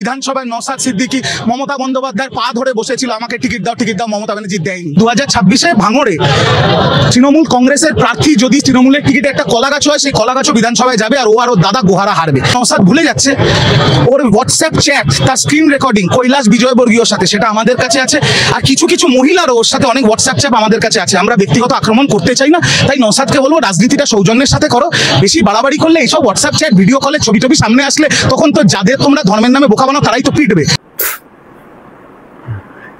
বিধানসভায় নওশাদ সিদ্দিকী মমতা বন্দ্যোপাধ্যায়ের পা ধরে বসেছিল, আমাকে টিকিট দাও, মমতা ব্যানার্জি দেয়নি। 2026-এ ভাঙড়ে তৃণমূল কংগ্রেসের প্রার্থী যদি তৃণমূলের টিকিটে একটা কলাগাছ হয়, সেই কলাগাছও বিধানসভায় যাবে, আর ও আর ওর দাদা গোহারা হারবে। নওশাদ ভুলে যাচ্ছে ওর হোয়াটসঅ্যাপ চ্যাট, তার স্ক্রিন রেকর্ডিং কৈলাস বিজয়বর্গীয়র সাথে, সেটা আমাদের কাছে আছে। আর কিছু কিছু মহিলারও ওর সাথে অনেক হোয়াটসঅ্যাপ চ্যাট আমাদের কাছে আছে। আমরা ব্যক্তিগত আক্রমণ করতে চাই না, তাই নওশাদকে বলবো রাজনীতিটা সৌজন্যের সাথে করো। বেশি বাড়াবাড়ি করলে এইসব হোয়াটসঅ্যাপ চ্যাট, ভিডিও কলে ছবি টবি সামনে আসলে তখন তো যাদের তোমরা ধর্মের নামে বোকা বানাও তারাই তো পিটবে।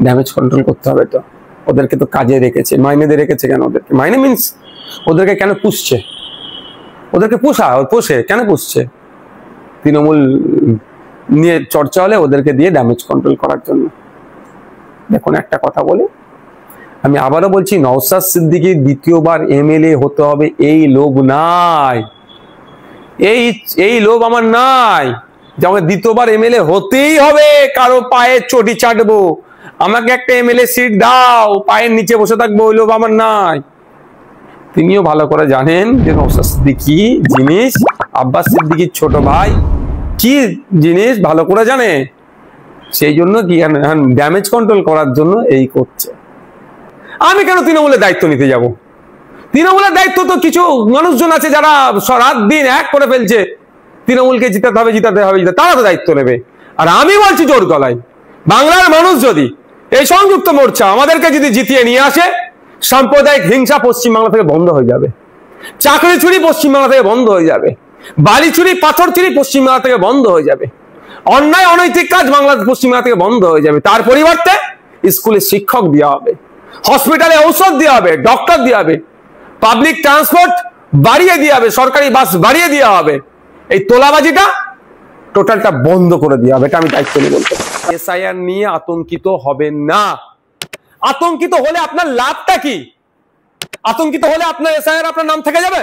ড্যামেজ কন্ট্রোল করতে হবে। তো ওদেরকে তো কাজে রেখেছে, মাইনে দিয়ে রেখেছে কেন? ওদেরকে মাইনে মিনস ওদেরকে কেন পুষছে? ওদেরকে পোষে কেন পুষছে? তৃণমূল নিয়ে চর্চা হলে ওদেরকে দিয়ে ড্যামেজ কন্ট্রোল করার জন্য। দেখুন একটা কথা বলি, আমি আবারও বলছি, নওশাদ সিদ্দিকী দ্বিতীয়বার এমএলএ হতে হবে এই লোভ নাই, এই লোভ আমার নাই যে আমাকে দ্বিতীয়বার এমএলএ হতেই হবে, কারো পায়ের চটি চাটবো, আমাকে একটা এমএলএ সিট দাও, পায়ের নিচে বসে থাকবো, ওই লোভ আমার নাই। তিনিও ভালো করে জানেন যে নওশাদ সিদ্দিকী জিনিস, আব্বাস সিদ্দিকীর ছোট ভাই কি জিনিস ভালো করে জানে। সেই জন্য কি ড্যামেজ কন্ট্রোল করার জন্য এই করছে। আমি কেন তৃণমূলের দায়িত্ব নিতে যাব? তৃণমূলের দায়িত্ব তো কিছু মানুষজন আছে যারা রাত দিন এক করে ফেলছে, তৃণমূলকে জিতাতে হবে, তারা তো দায়িত্ব নেবে। আর আমি বলছি জোর গলায়, বাংলার মানুষ যদি এই সংযুক্ত মোর্চা আমাদেরকে যদি জিতিয়ে নিয়ে আসে, সাম্প্রদায়িক হিংসা পশ্চিমবাংলা থেকে বন্ধ হয়ে যাবে, চাকরি চুরি পশ্চিমবাংলা থেকে বন্ধ হয়ে যাবে, বালি চুরি পাথর চুরি পশ্চিমবাংলা থেকে বন্ধ হয়ে যাবে, অন্যায় অনৈতিক কাজ বাংলাদেশ পশ্চিমবাংলা থেকে বন্ধ হয়ে যাবে। তার পরিবর্তে স্কুলে শিক্ষক দেওয়া হবে, হসপিটালে ঔষধ দেওয়া হবে, ডক্টর দেওয়া হবে, পাবলিক ট্রান্সপোর্ট বাড়িয়ে দেওয়া হবে, সরকারি বাস বাড়িয়ে দেওয়া হবে, এই তোলাবাজিটা টোটালটা বন্ধ করে দেওয়া হবে। এটা আমি দায়িত্ব নিয়ে বলতে। এসআইআর নিয়ে আতঙ্কিত হবেন না। আতঙ্কিত হলে আপনার লাভটা কি? আতঙ্কিত হলে আপনার এসআইআর আপনার নাম থেকে যাবে?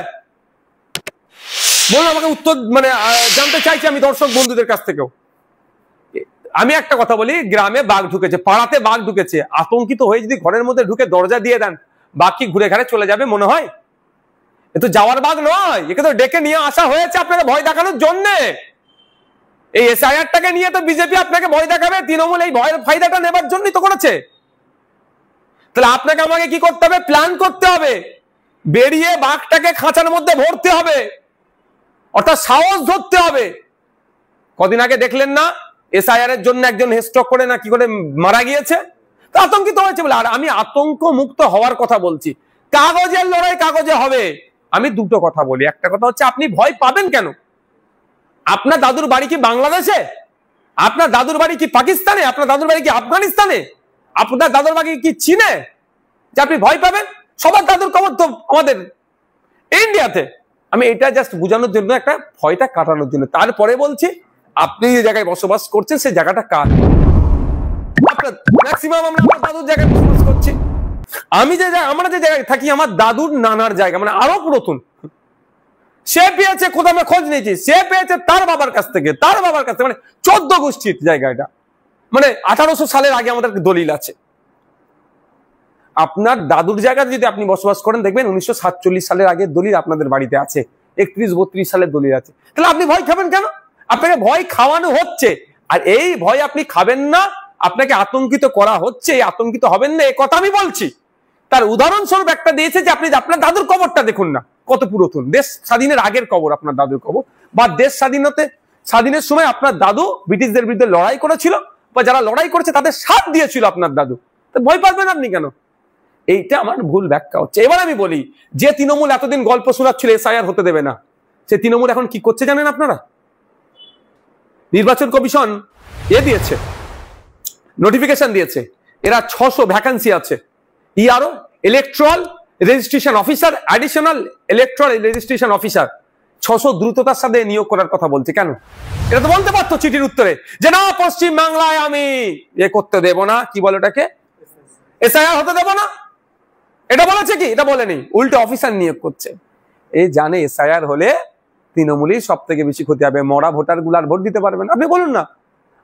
বলুন আমাকে, উত্তর মানে জানতে চাইছি আমি দর্শক বন্ধুদের কাছ থেকেও। আমি একটা কথা বলি, গ্রামে বাঘ ঢুকেছে, পাড়াতে বাঘ ঢুকেছে, আতঙ্কিত হয়ে যদি ঘরের মধ্যে ঢুকে দরজা দিয়ে দেন, বাঘ কি ঘুরে ঘাড়ে চলে যাবে মনে হয়? এ তো যাওয়ার বাঘ নয়, একে তো ডেকে নিয়ে আসা হয়েছে আপনাকে ভয় দেখানোর জন্য। এই এসআইআরটাকে নিয়ে তো বিজেপি আপনাকে ভয় দেখাবে, তৃণমূল এই ভয়ের ফায়দাটা নেবার জন্যই তো করেছে। তাহলে আপনাকে আমাকে কি করতে হবে? প্ল্যান করতে হবে, বেরিয়ে বাঘটাকে খাঁচার মধ্যে ভরতে হবে, অর্থাৎ সাহস ধরতে হবে। কদিন আগে দেখলেন না এসআইআর এর জন্য একজন হেস্ট্রোক করে না কি করে মারা গিয়েছে? তো আতঙ্কিত হয়েছে বলে। আর আমি আতঙ্ক মুক্ত হওয়ার কথা বলছি, কাগজের লড়াই কাগজে হবে। আমি দুটো কথা বলি, একটা কথা হচ্ছে আপনি ভয় পাবেন কেন? আপনার দাদুর বাড়ি কি বাংলাদেশে? আপনার দাদুর বাড়ি কি পাকিস্তানে? আপনার দাদুর বাড়ি কি আফগানিস্তানে? আপনার দাদুর বাড়ি কি চীনে যে আপনি ভয় পাবেন? সবার দাদুর কবর তো আমাদের ইন্ডিয়াতে। আমি এটা জাস্ট বোঝানোর জন্য, একটা ভয়টা কাটানোর জন্য। তারপরে বলছি, আপনি যে জায়গায় বসবাস করছেন সেই জায়গাটা কার? ম্যাক্সিমাম আমরা আমার দাদুর জায়গায় বসবাস করছি। আমরা যে জায়গায় থাকি আমার দাদুর নানার জায়গা, মানে আরো পুরাতন। সে পেয়েছে, কোথাও আমরা খোঁজ নিয়েছি, সে পেয়েছে তার বাবার কাছ থেকে, মানে 14 গোষ্ঠীর জায়গাটা, মানে 1800 সালের আগে আমাদের দলিল আছে। আপনার দাদুর জায়গায় যদি আপনি বসবাস করেন, দেখবেন 1947 সালের আগে দলিল আপনাদের বাড়িতে আছে, 31-32 সালের দলিল আছে। তাহলে আপনি ভয় খাবেন কেন? আপনাকে ভয় খাওয়ানো হচ্ছে, আর এই ভয় আপনি খাবেন না, আপনাকে আতঙ্কিত করা হচ্ছে। আতঙ্কিত হবেন না, এই কথা আমি বলছি। তার উদাহরণস্বরূপ একটা দিয়েছে যে আপনি আপনার দাদুর কবরটা দেখুন না, কত পুরাতন, দেশ স্বাধীনের আগের কবর আপনার দাদুর কবর, বা দেশ স্বাধীনের সময় আপনার দাদু ব্রিটিশদের বিরুদ্ধে লড়াই করেছিল, বা যারা লড়াই করেছে তাদের সাথ দিয়েছিল আপনার দাদু। তো ভয় পাবেন আপনি কেন? এইটা আমার ভুল ব্যাখ্যা হচ্ছে। এবার আমি বলি, যে তৃণমূল এতদিন গল্প শোনাচ্ছিল এসআইআর হতে দেবে না, সে তৃণমূল এখন কি করছে জানেন আপনারা? নির্বাচন কমিশন দিয়েছে, নোটিফিকেশন দিয়েছে, এরা 600 ভ্যাকান্সি আছে। ERO, electoral registration officer, additional electoral registration officer 600 দ্রুততার সাথে নিয়োগ করার কথা বলছে। কেন? এটা তো বলতে পারতো চিঠির উত্তরে যে না, পশ্চিম বাংলায় আমি করতে দেব না, কি বলে ওটাকে, এসআইআর হতে দেব না। এটা বলেছে কি? এটা বলেনি, উল্টো অফিসার নিয়োগ করছে। এই জানে এসআইআর হলে তৃণমূলই সব থেকে বেশি ক্ষতি হবে, মরা ভোটার গুলো আর ভোট দিতে পারবেন। আপনি বলুন না,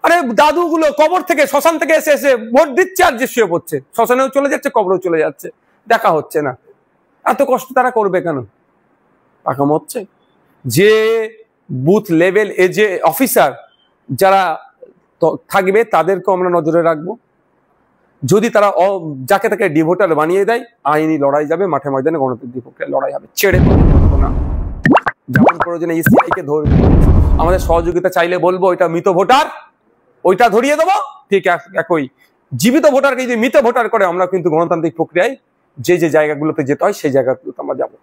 আরে দাদু গুলো কবর থেকে, শ্মশান থেকে এসে এসে ভোট দিচ্ছে, আর যে শুয়ে পড়ছে, শ্মশানেও চলে যাচ্ছে, কবরেও চলে যাচ্ছে, দেখা হচ্ছে না। এত কষ্ট তারা করবে কেন? পাকাম হচ্ছে যে বুথ লেভেল যে অফিসার, যারা থাকবে, তাদেরকেও আমরা নজরে রাখবো। যদি তারা যাকে তাকে ডিভোটার বানিয়ে দেয়, আইনি লড়াই যাবে, মাঠে ময়দানে গণতান্ত্রিক প্রক্রিয়া লড়াই হবে, ছেড়ে করবো না। যেমন প্রয়োজনে ইসিআইকে ধরবো, আমাদের সহযোগিতা চাইলে বলবো ওইটা মৃত ভোটার, ওইটা ধরিয়ে দেবো। ঠিক একই জীবিত ভোটারকে যদি মৃত ভোটার করে, আমরা কিন্তু গণতান্ত্রিক প্রক্রিয়ায় যে যে জায়গাগুলোতে যেতে হয় সেই জায়গাগুলোতে আমরা যাবো।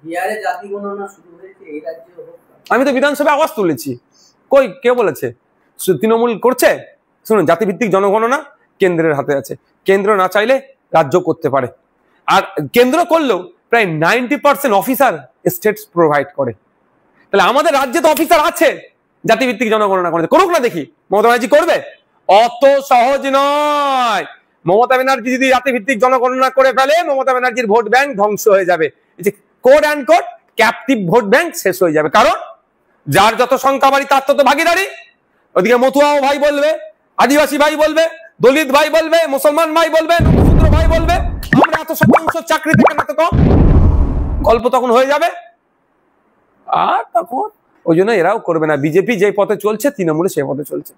বিহারে জাতি গণনা শুরু হয়েছে, এই রাজ্যে হোক। আমি তো বিধানসভায় আওয়াজ তুলেছি, কই কে বলেছে? তৃণমূল করছে। শুনুন, জাতিভিত্তিক জনগণনা কেন্দ্রের হাতে আছে, কেন্দ্র না চাইলে রাজ্য করতে পারে। আর কেন্দ্র করলেও প্রায় 90% অফিসার স্টেটস প্রোভাইড করে। তাহলে আমাদের রাজ্যে তো অফিসার আছে জাতিভিত্তিক জনগণনা করতে, করুক না দেখি। মমতা ব্যানার্জি করবে? অত সহজ নয়। মমতা ব্যানার্জি যদি জাতিভিত্তিক জনগণনা করে ফেলে, মমতা ব্যানার্জির ভোট ব্যাংক ধ্বংস হয়ে যাবে। এই যে code and code captive vote bank শেষ হয়ে যাবে। কারণ যার যত সংখ্যা বাড়ি তার তত ভাগিদারি। ওদিকে মতুয়াও ভাই বলবে, আদিবাসী ভাই বলবে, দলিত ভাই বলবে, মুসলমান ভাই বলবে, নবশূদ্র ভাই বলবে আমরা এত শতাংশ চাকরি থেকে না তো কম। গল্প তখন হয়ে যাবে। আর তখন ওই জন্য এরাও করবে না। বিজেপি যে পথে চলছে, তৃণমূল সেই পথে চলছে।